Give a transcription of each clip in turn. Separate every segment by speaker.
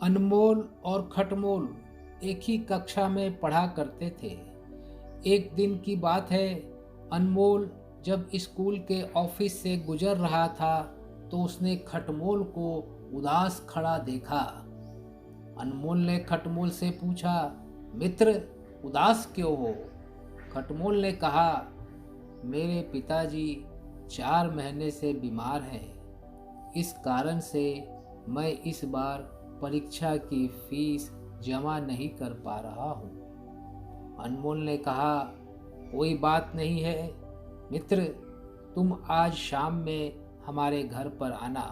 Speaker 1: अनमोल और खटमोल एक ही कक्षा में पढ़ा करते थे। एक दिन की बात है, अनमोल जब स्कूल के ऑफिस से गुजर रहा था तो उसने खटमोल को उदास खड़ा देखा। अनमोल ने खटमोल से पूछा, मित्र, उदास क्यों हो? खटमोल ने कहा, मेरे पिताजी 4 महीने से बीमार हैं। इस कारण से मैं इस बार परीक्षा की फीस जमा नहीं कर पा रहा हूँ। अनमोल ने कहा, कोई बात नहीं है मित्र, तुम आज शाम में हमारे घर पर आना।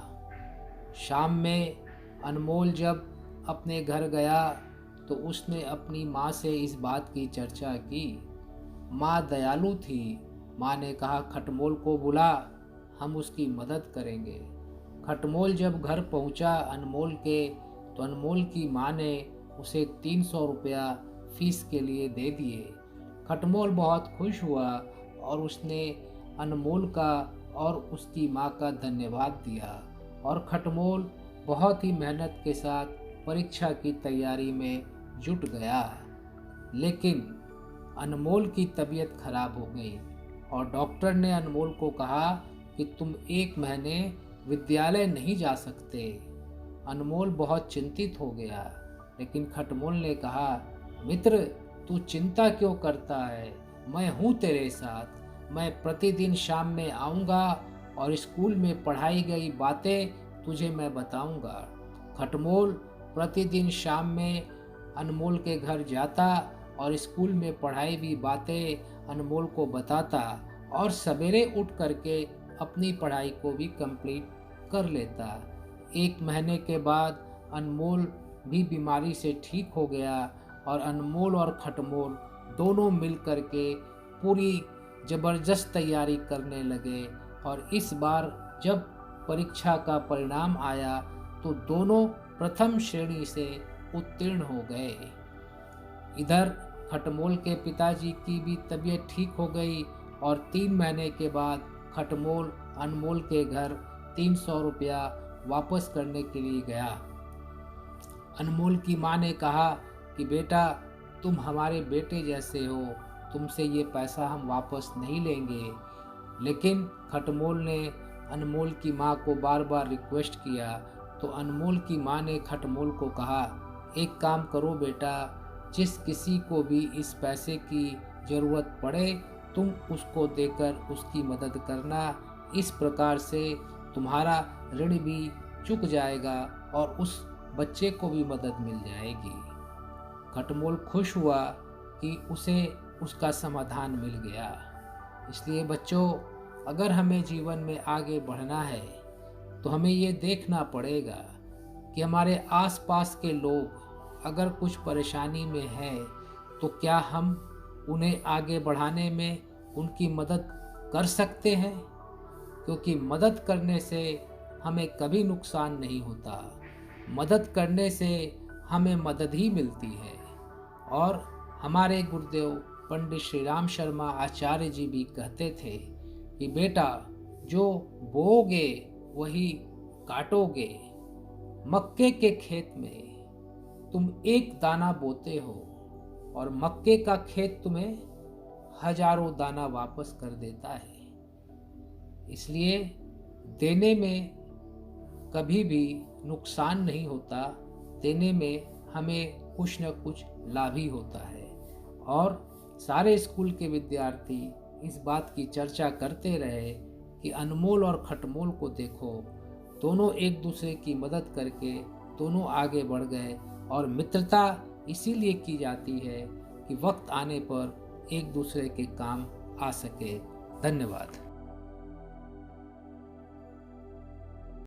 Speaker 1: शाम में अनमोल जब अपने घर गया तो उसने अपनी माँ से इस बात की चर्चा की। माँ दयालु थी। माँ ने कहा, खटमोल को बुला, हम उसकी मदद करेंगे। खटमोल जब घर पहुंचा अनमोल के, तो अनमोल की माँ ने उसे 300 रुपया फीस के लिए दे दिए। खटमोल बहुत खुश हुआ और उसने अनमोल का और उसकी माँ का धन्यवाद दिया और खटमोल बहुत ही मेहनत के साथ परीक्षा की तैयारी में जुट गया। लेकिन अनमोल की तबीयत खराब हो गई और डॉक्टर ने अनमोल को कहा कि तुम 1 महीने विद्यालय नहीं जा सकते। अनमोल बहुत चिंतित हो गया, लेकिन खटमोल ने कहा, मित्र, तू चिंता क्यों करता है? मैं हूँ तेरे साथ। मैं प्रतिदिन शाम में आऊँगा और स्कूल में पढ़ाई गई बातें तुझे मैं बताऊँगा। खटमोल प्रतिदिन शाम में अनमोल के घर जाता और स्कूल में पढ़ाई हुई बातें अनमोल को बताता और सवेरे उठ करके अपनी पढ़ाई को भी कंप्लीट कर लेता। 1 महीने के बाद अनमोल भी बीमारी से ठीक हो गया और अनमोल और खटमोल दोनों मिल कर के पूरी ज़बरदस्त तैयारी करने लगे और इस बार जब परीक्षा का परिणाम आया तो दोनों प्रथम श्रेणी से उत्तीर्ण हो गए। इधर खटमोल के पिताजी की भी तबीयत ठीक हो गई और 3 महीने के बाद खटमोल अनमोल के घर 300 रुपया वापस करने के लिए गया। अनमोल की माँ ने कहा कि बेटा, तुम हमारे बेटे जैसे हो, तुमसे ये पैसा हम वापस नहीं लेंगे। लेकिन खटमोल ने अनमोल की माँ को बार बार रिक्वेस्ट किया तो अनमोल की माँ ने खटमोल को कहा, एक काम करो बेटा, जिस किसी को भी इस पैसे की ज़रूरत पड़े तुम उसको देकर उसकी मदद करना। इस प्रकार से तुम्हारा ऋण भी चुक जाएगा और उस बच्चे को भी मदद मिल जाएगी। खटमोल खुश हुआ कि उसे उसका समाधान मिल गया। इसलिए बच्चों, अगर हमें जीवन में आगे बढ़ना है तो हमें ये देखना पड़ेगा कि हमारे आसपास के लोग अगर कुछ परेशानी में हैं तो क्या हम उन्हें आगे बढ़ाने में उनकी मदद कर सकते हैं, क्योंकि मदद करने से हमें कभी नुकसान नहीं होता। मदद करने से हमें मदद ही मिलती है। और हमारे गुरुदेव पंडित श्री राम शर्मा आचार्य जी भी कहते थे कि बेटा, जो बोओगे वही काटोगे। मक्के के खेत में तुम एक दाना बोते हो और मक्के का खेत तुम्हें हजारों दाना वापस कर देता है। इसलिए देने में कभी भी नुकसान नहीं होता, देने में हमें कुछ न कुछ लाभ ही होता है। और सारे स्कूल के विद्यार्थी इस बात की चर्चा करते रहे कि अनमोल और खटमोल को देखो, दोनों एक दूसरे की मदद करके दोनों आगे बढ़ गए। और मित्रता इसीलिए की जाती है कि वक्त आने पर एक दूसरे के काम आ सके। धन्यवाद।